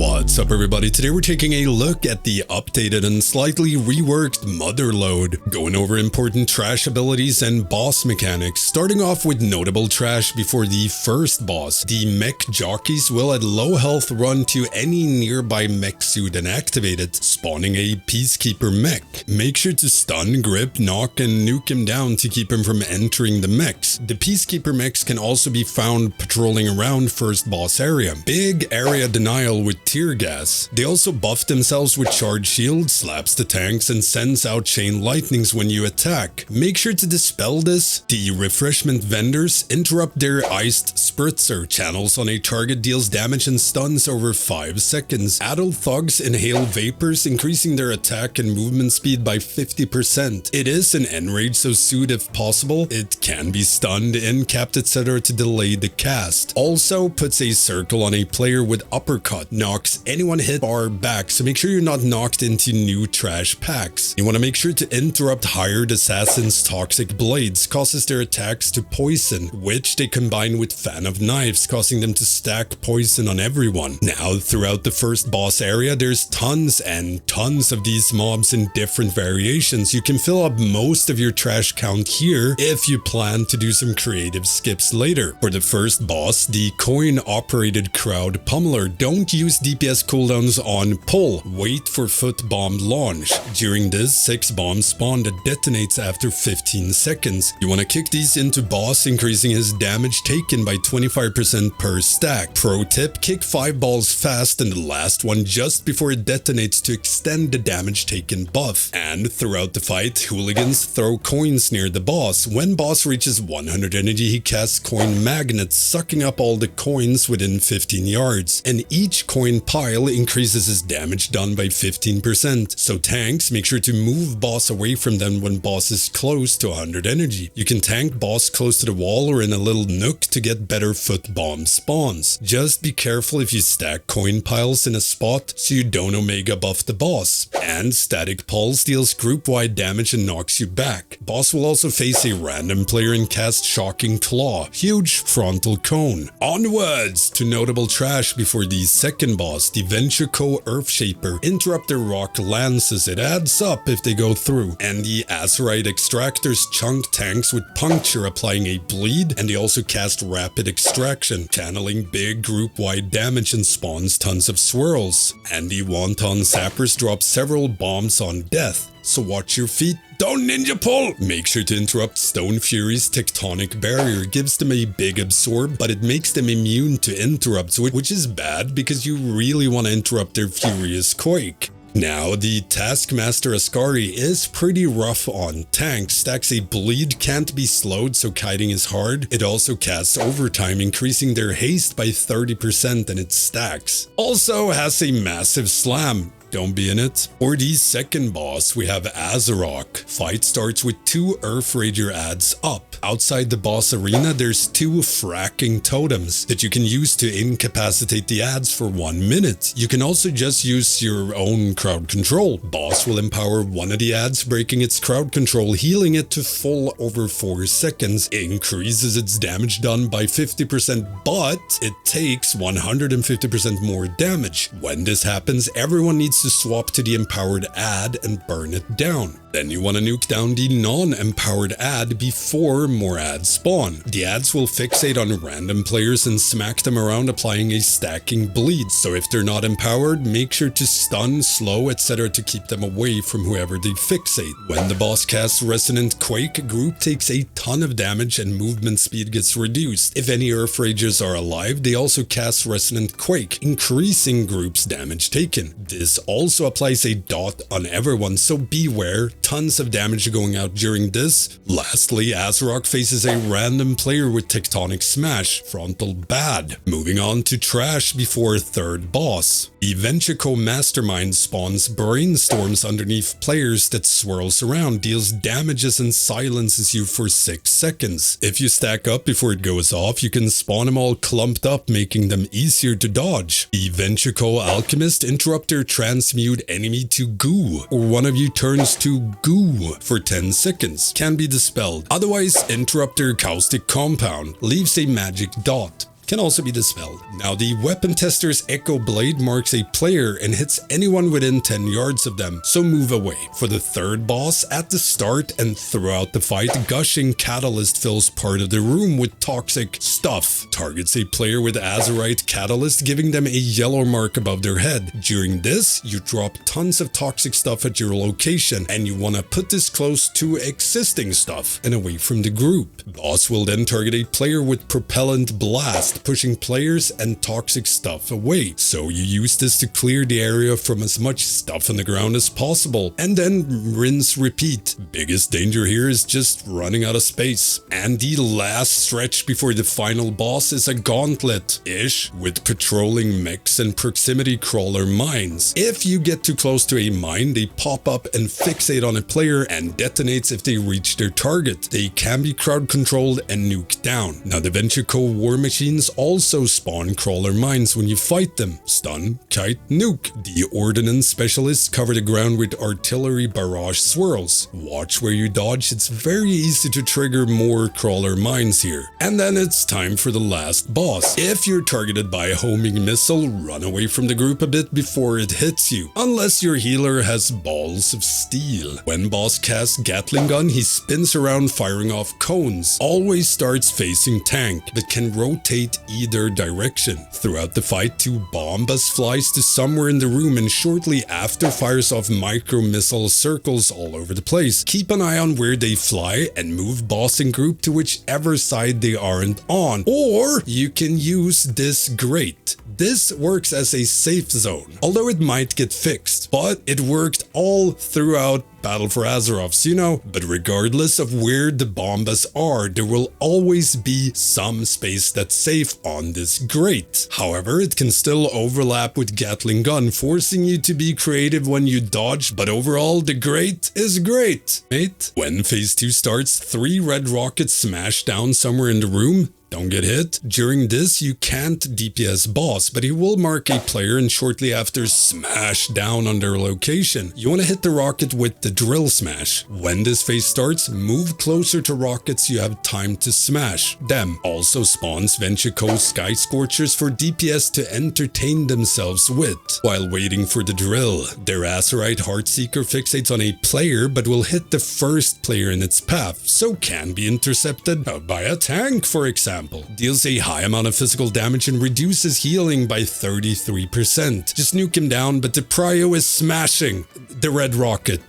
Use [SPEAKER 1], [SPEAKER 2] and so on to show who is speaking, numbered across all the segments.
[SPEAKER 1] What's up everybody, today we're taking a look at the updated and slightly reworked Motherlode, going over important trash abilities and boss mechanics, starting off with notable trash before the first boss. The mech jockeys will at low health run to any nearby mech suit and activate it, spawning a peacekeeper mech. Make sure to stun, grip, knock and nuke him down to keep him from entering the mechs. The peacekeeper mechs can also be found patrolling around first boss area. Big area denial with tear gas. They also buff themselves with charge shield, slaps the tanks and sends out chain lightnings when you attack. Make sure to dispel this. The refreshment vendors interrupt their iced spritzer channels on a target, deals damage and stuns over 5 seconds. Adult thugs inhale vapors, increasing their attack and movement speed by 50%. It is an enrage, so suit if possible. It can be stunned, incapped, etc. to delay the cast. Also puts a circle on a player with uppercut, knocks anyone hit bar back, so make sure you're not knocked into new trash packs. You want to make sure to interrupt hired assassins' toxic blades, causes their attacks to poison, which they combine with fan of knives, causing them to stack poison on everyone. Now throughout the first boss area there's tons and tons of these mobs in different variations. You can fill up most of your trash count here if you plan to do some creative skips later. For the first boss, the coin operated crowd pummeler, don't use DPS cooldowns on pull, wait for foot bomb launch. During this, 6 bombs spawn that detonates after 15 seconds. You want to kick these into boss, increasing his damage taken by 25% per stack. Pro tip, kick 5 balls fast and the last one just before it detonates to extend the damage taken buff. And throughout the fight, hooligans throw coins near the boss. When boss reaches 100 energy, he casts coin magnets, sucking up all the coins within 15 yards. And each coin pile increases his damage done by 15%. So tanks, make sure to move boss away from them when boss is close to 100 energy. You can tank boss close to the wall or in a little nook to get better foot bomb spawns. Just be careful if you stack coin piles in a spot so you don't omega buff the boss. And static pulse deals group wide damage and knocks you back. Boss will also face a random player and cast shocking claw, huge frontal cone. Onwards to notable trash before the second boss, the Venture-Co Earthshaper. Interrupt their rock lances, it adds up if they go through. And the Azurite Extractors chunk tanks with puncture, applying a bleed, and they also cast rapid extraction, channeling big group-wide damage and spawns tons of swirls. And the Wonton Zappers drop several bombs on death, so watch your feet. Don't ninja pull! Make sure to interrupt Stone Fury's Tectonic Barrier. Gives them a big absorb, but it makes them immune to interrupts, which is bad because you really want to interrupt their Furious Quake. Now, the Taskmaster Ascari is pretty rough on tanks. Stacks a bleed, can't be slowed, so kiting is hard. It also casts overtime, increasing their haste by 30%, and it stacks. Also has a massive slam. Don't be in it. For the second boss, we have Azurok. Fight starts with 2 Earth Rager adds up. Outside the boss arena, there's 2 fracking totems that you can use to incapacitate the adds for 1 minute. You can also just use your own crowd control. Boss will empower one of the adds, breaking its crowd control, healing it to full over 4 seconds, increases its damage done by 50%, but it takes 150% more damage. When this happens, everyone needs to swap to the empowered add and burn it down. Then you want to nuke down the non-empowered add before more adds spawn. The adds will fixate on random players and smack them around, applying a stacking bleed. So if they're not empowered, make sure to stun, slow, etc. to keep them away from whoever they fixate. When the boss casts Resonant Quake, group takes a ton of damage and movement speed gets reduced. If any Earth Ragers are alive, they also cast Resonant Quake, increasing group's damage taken. This also applies a dot on everyone, so beware. Tons of damage going out during this. Lastly, Azurok faces a random player with Tectonic Smash, frontal bad. Moving on to trash before third boss. The Venture-Co Mastermind spawns brainstorms underneath players that swirls around, deals damages and silences you for 6 seconds. If you stack up before it goes off, you can spawn them all clumped up, making them easier to dodge. The Venture-Co Alchemist interrupt their transmute enemy to goo, or one of you turns to goo for 10 seconds. Can be dispelled. Otherwise, interrupt their caustic compound. Leaves a magic dot. can also be dispelled. Now the weapon tester's Echo Blade marks a player and hits anyone within 10 yards of them, so move away. For the third boss, at the start and throughout the fight, gushing catalyst fills part of the room with toxic stuff. Targets a player with azurite catalyst, giving them a yellow mark above their head. During this, you drop tons of toxic stuff at your location, and you want to put this close to existing stuff and away from the group. Boss will then target a player with propellant blast, pushing players and toxic stuff away. So you use this to clear the area from as much stuff on the ground as possible, and then rinse repeat. Biggest danger here is just running out of space. And the last stretch before the final boss is a gauntlet-ish with patrolling mechs and proximity crawler mines. If you get too close to a mine, they pop up and fixate on a player and detonates if they reach their target. They can be crowd controlled and nuked down. Now the Venture-Co war machines also spawn crawler mines when you fight them. Stun, kite, nuke. The ordnance specialists cover the ground with artillery barrage swirls. Watch where you dodge, it's very easy to trigger more crawler mines here. And then it's time for the last boss. If you're targeted by a homing missile, run away from the group a bit before it hits you, unless your healer has balls of steel. When boss casts Gatling gun, he spins around firing off cones. Always starts facing tank, but can rotate either direction. Throughout the fight, 2 bombas flies to somewhere in the room and shortly after fires off micro missile circles all over the place. Keep an eye on where they fly and move boss and group to whichever side they aren't on. Or you can use this grate. This works as a safe zone, although it might get fixed, but it worked all throughout Battle for Azeroth, you know. But regardless of where the bombas are, there will always be some space that's safe on this grate. However, it can still overlap with Gatling gun, forcing you to be creative when you dodge, but overall the grate is great, mate. When phase 2 starts, 3 red rockets smash down somewhere in the room. Don't get hit. During this, you can't DPS boss, but he will mark a player and shortly after smash down on their location. You want to hit the rocket with the drill smash. When this phase starts, move closer to rockets you have time to smash them. Also spawns Venture-Co Sky Scorchers for DPS to entertain themselves with while waiting for the drill. Their Azurite Heartseeker fixates on a player but will hit the first player in its path, so can be intercepted by a tank, for example. Deals a high amount of physical damage and reduces healing by 33%. Just nuke him down, but the prio is smashing the red rocket.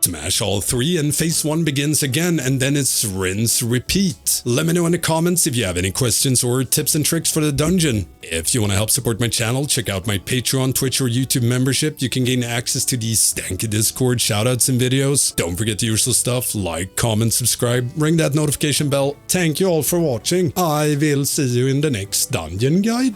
[SPEAKER 1] Smash all 3 and phase 1 begins again, and then it's rinse repeat. Let me know in the comments if you have any questions or tips and tricks for the dungeon. If you want to help support my channel, check out my Patreon, Twitch, or YouTube membership. You can gain access to the Stankie Discord, shoutouts, and videos. Don't forget the usual stuff, like, comment, subscribe, ring that notification bell. Thank you all for watching. I will see you in the next dungeon guide.